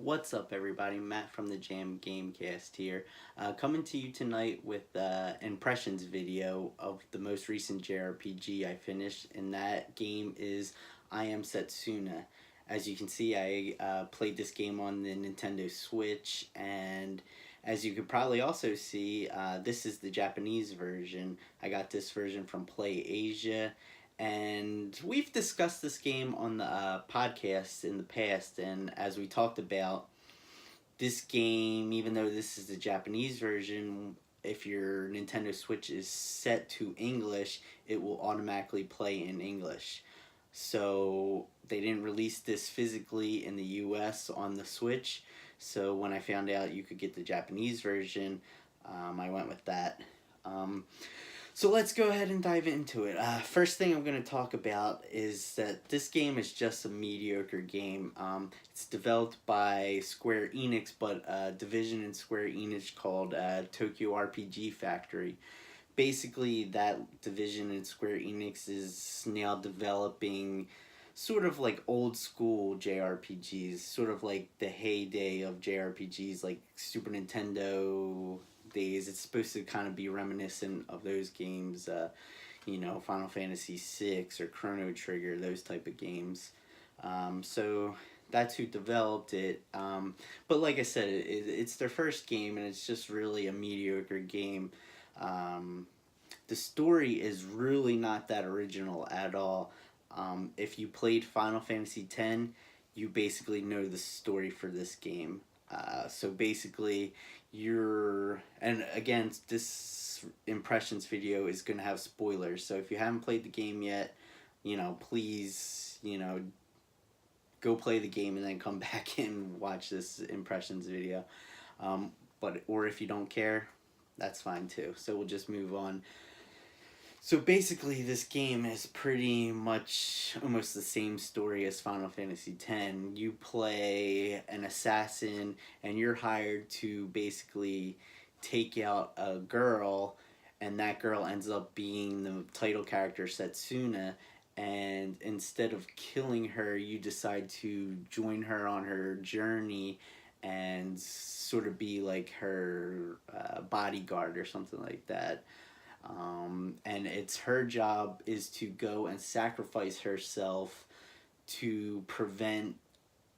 What's up, everybody? Matt from the Jam Gamecast here, coming to you tonight with impressions video of the most recent JRPG I finished, and that game is I Am Setsuna. As you can see, I played this game on the Nintendo Switch, and as you could probably also see, this is the Japanese version. I got this version from Play Asia, and we've discussed this game on the podcast in the past, and as we talked about, this game, even though this is the Japanese version, if your Nintendo Switch is set to English, it will automatically play in English. So they didn't release this physically in the US on the Switch, so when I found out you could get the Japanese version, I went with that. Um, so let's go ahead and dive into it. First thing I'm going to talk about is that this game is just a mediocre game. It's developed by Square Enix, but a division in Square Enix called Tokyo RPG Factory. Basically, that division in Square Enix is now developing sort of like old school JRPGs, sort of like the heyday of JRPGs, like Super Nintendo days. It's supposed to kind of be reminiscent of those games, Final Fantasy VI or Chrono Trigger, those type of games. So that's who developed it. But like I said, it's their first game, and it's just really a mediocre game. The story is really not that original at all. If you played Final Fantasy X, you basically know the story for this game. So basically, and again, this impressions video is going to have spoilers. So if you haven't played the game yet, please, go play the game and then come back and watch this impressions video. Or if you don't care, that's fine too. So we'll just move on. So basically, this game is pretty much almost the same story as Final Fantasy X. You play an assassin, and you're hired to basically take out a girl, and that girl ends up being the title character Setsuna. And instead of killing her, you decide to join her on her journey and sort of be like her bodyguard or something like that. And it's her job is to go and sacrifice herself to prevent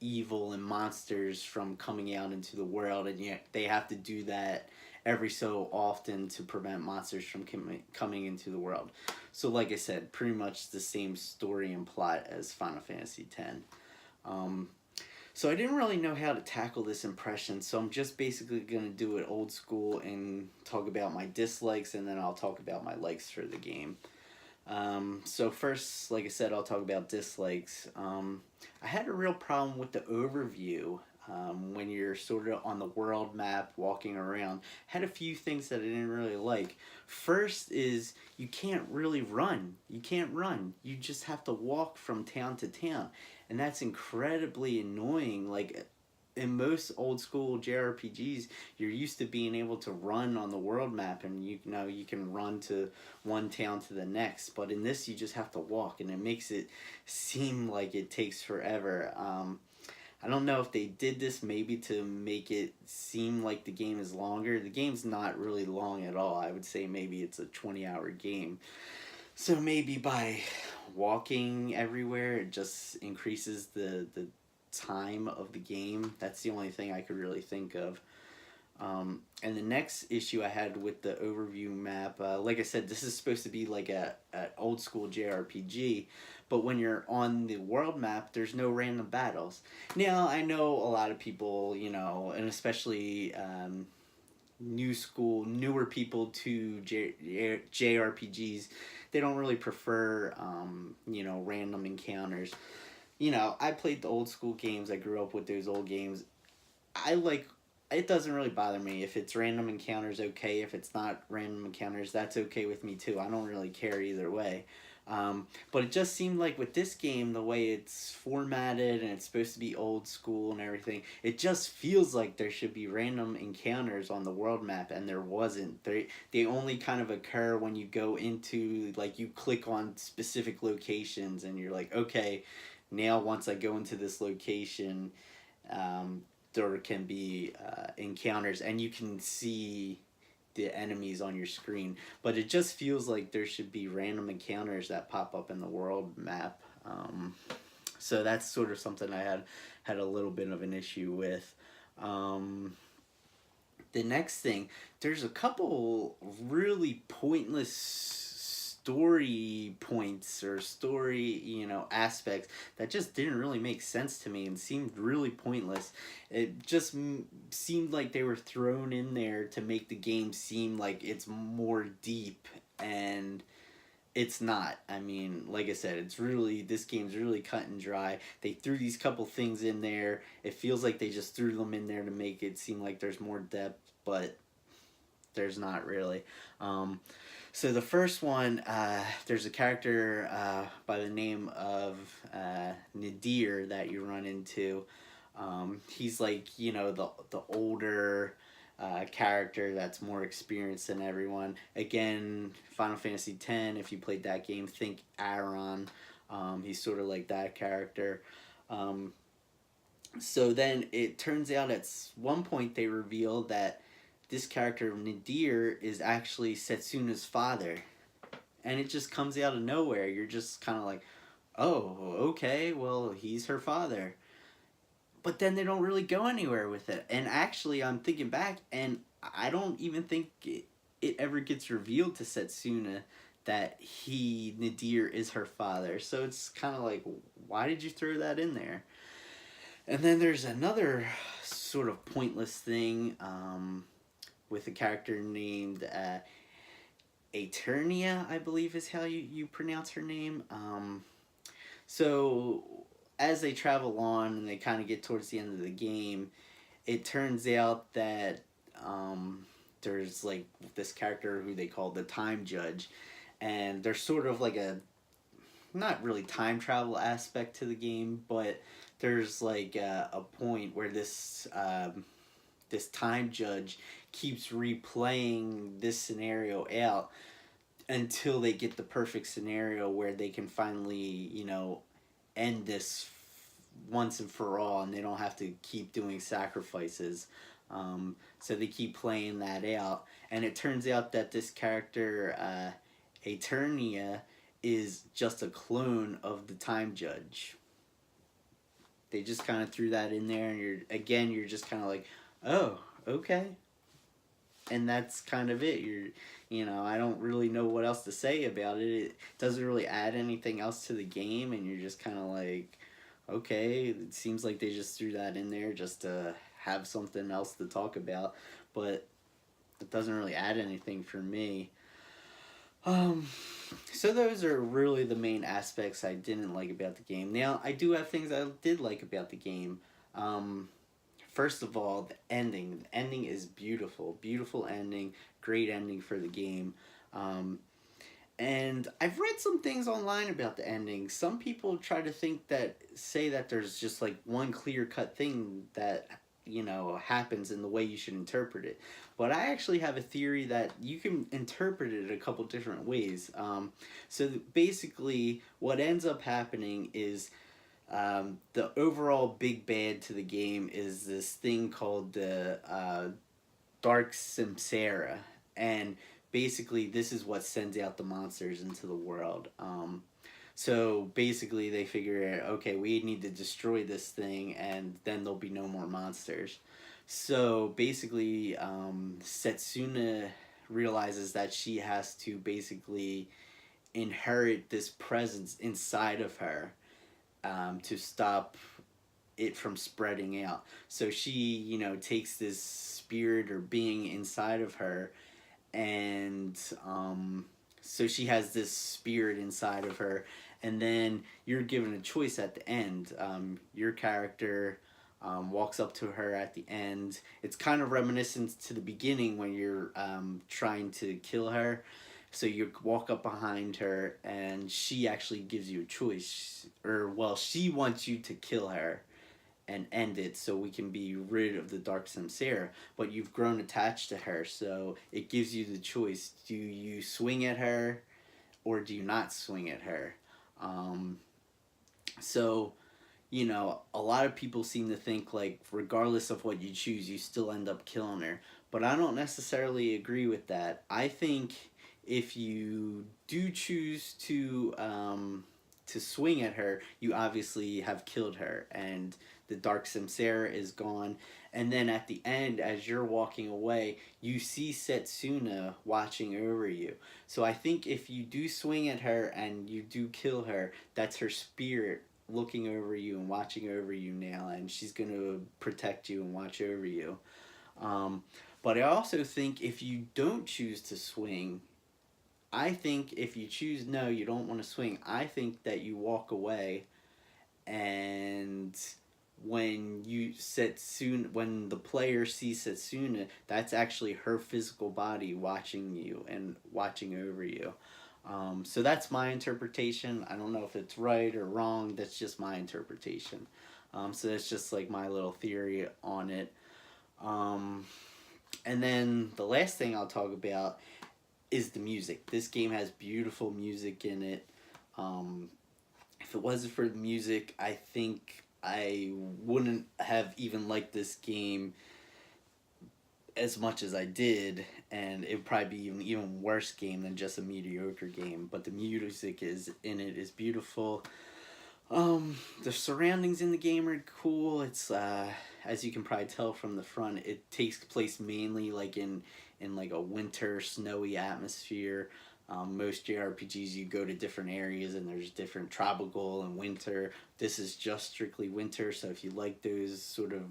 evil and monsters from coming out into the world, and yet they have to do that every so often to prevent monsters from coming into the world. So like I said, pretty much the same story and plot as Final Fantasy X. So I didn't really know how to tackle this impression, so I'm just basically going to do it old school and talk about my dislikes, and then I'll talk about my likes for the game. So first, like I said, I'll talk about dislikes. I had a real problem with the overview. When you're sort of on the world map walking around, had a few things that I didn't really like. First is you can't really run. You can't run. You just have to walk from town to town, and that's incredibly annoying. Like in most old school JRPGs, you're used to being able to run on the world map, and you know you can run to one town to the next. But in this, you just have to walk, and it makes it seem like it takes forever. I don't know if they did this maybe to make it seem like the game is longer. The game's not really long at all. I would say maybe it's a 20-hour game. So maybe by walking everywhere, it just increases the time of the game. That's the only thing I could really think of. And the next issue I had with the overview map, like I said, this is supposed to be like a old school JRPG, but when you're on the world map, there's no random battles. Now, I know a lot of people, and especially newer people to JRPGs, they don't really prefer, random encounters. I played the old school games. I grew up with those old games. It doesn't really bother me. If it's random encounters, okay. If it's not random encounters, that's okay with me too. I don't really care either way. But it just seemed like with this game, the way it's formatted and it's supposed to be old school and everything, it just feels like there should be random encounters on the world map, and there wasn't. They only kind of occur when you go into, like, you click on specific locations and you're like, okay, now once I go into this location, there can be encounters, and you can see the enemies on your screen, but it just feels like there should be random encounters that pop up in the world map. So that's sort of something I had a little bit of an issue with. Um, the next thing, there's a couple really pointless story points or story, aspects that just didn't really make sense to me and seemed really pointless. It just seemed like they were thrown in there to make the game seem like it's more deep, and it's not. I mean, like I said, this game's really cut and dry. They threw these couple things in there. It feels like they just threw them in there to make it seem like there's more depth, but there's not really. So the first one, there's a character by the name of Nadir that you run into. He's like, the older character that's more experienced than everyone. Again, Final Fantasy X, if you played that game, think Aaron. He's sort of like that character. So then it turns out at one point they reveal that this character, Nadir, is actually Setsuna's father. And it just comes out of nowhere. You're just kind of like, oh, okay, well, he's her father. But then they don't really go anywhere with it. And actually, I'm thinking back, and I don't even think it ever gets revealed to Setsuna that Nadir is her father. So it's kind of like, why did you throw that in there? And then there's another sort of pointless thing with a character named Eternia, I believe is how you pronounce her name. So as they travel on and they kind of get towards the end of the game, it turns out that there's like this character who they call the Time Judge, and there's sort of like a not really time travel aspect to the game, but there's like a point where this Time Judge keeps replaying this scenario out until they get the perfect scenario where they can finally, end this once and for all, and they don't have to keep doing sacrifices. So they keep playing that out, and it turns out that this character, Eternia, is just a clone of the Time Judge. They just kind of threw that in there, and you're just kind of like, oh, okay. And that's kind of it. I don't really know what else to say about it. It doesn't really add anything else to the game, and you're just kind of like, okay, it seems like they just threw that in there just to have something else to talk about, but it doesn't really add anything for me. So those are really the main aspects I didn't like about the game. Now, I do have things I did like about the game. First of all, the ending. The ending is beautiful. Beautiful ending. Great ending for the game. And I've read some things online about the ending. Some people try to say that there's just like one clear-cut thing that, happens in the way you should interpret it. But I actually have a theory that you can interpret it a couple different ways. So basically, what ends up happening is the overall big bad to the game is this thing called the Dark Samsara. And basically, this is what sends out the monsters into the world. So basically, they figure, okay, we need to destroy this thing, and then there'll be no more monsters. So basically, Setsuna realizes that she has to basically inherit this presence inside of her to stop it from spreading out. So she, takes this spirit or being inside of her, and so she has this spirit inside of her, and then you're given a choice at the end. Your character walks up to her at the end. It's kind of reminiscent to the beginning when you're trying to kill her. So you walk up behind her, and she actually gives you a choice. She wants you to kill her and end it so we can be rid of the Dark Samsara. But you've grown attached to her, so it gives you the choice. Do you swing at her, or do you not swing at her? So you know, a lot of people seem to think like regardless of what you choose, you still end up killing her. But I don't necessarily agree with that. I think if you do choose to swing at her, you obviously have killed her, and the Dark Samsara is gone. And then at the end, as you're walking away, you see Setsuna watching over you. So I think if you do swing at her and you do kill her, that's her spirit looking over you and watching over you now, and she's going to protect you and watch over you. Um, but I also think if you don't choose to swing, I think if you choose no, you don't want to swing, I think that you walk away, and when the player sees Setsuna, that's actually her physical body watching you and watching over you. So that's my interpretation. I don't know if it's right or wrong. That's just my interpretation. So that's just like my little theory on it. Um, and then the last thing I'll talk about is the music. This game has beautiful music in it. Um, if it wasn't for the music, I think I wouldn't have even liked this game as much as I did, and it would probably be an even worse game than just a mediocre game. But the music is beautiful. The surroundings in the game are cool. It's as you can probably tell from the front, it takes place mainly like in like a winter snowy atmosphere. Most JRPGs you go to different areas and there's different tropical and winter. This is just strictly winter, so if you like those sort of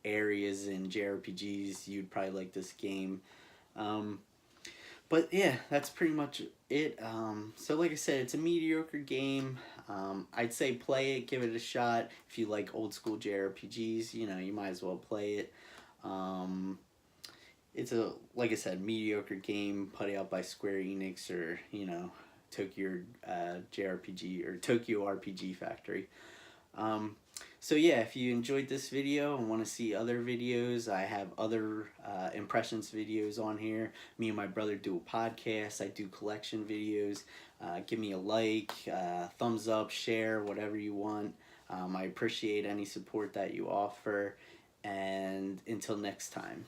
areas in JRPGs, you'd probably like this game. Um, but yeah, that's pretty much it. So like I said, it's a mediocre game. I'd say play it, give it a shot. If you like old school JRPGs, you know, you might as well play it. Um, it's a, like I said, mediocre game put out by Square Enix, or you know, Tokyo JRPG or Tokyo RPG Factory. Um, so yeah, if you enjoyed this video and want to see other videos, I have other impressions videos on here. Me and my brother do a podcast. I do collection videos. Give me a like, thumbs up, share, whatever you want. I appreciate any support that you offer. And until next time.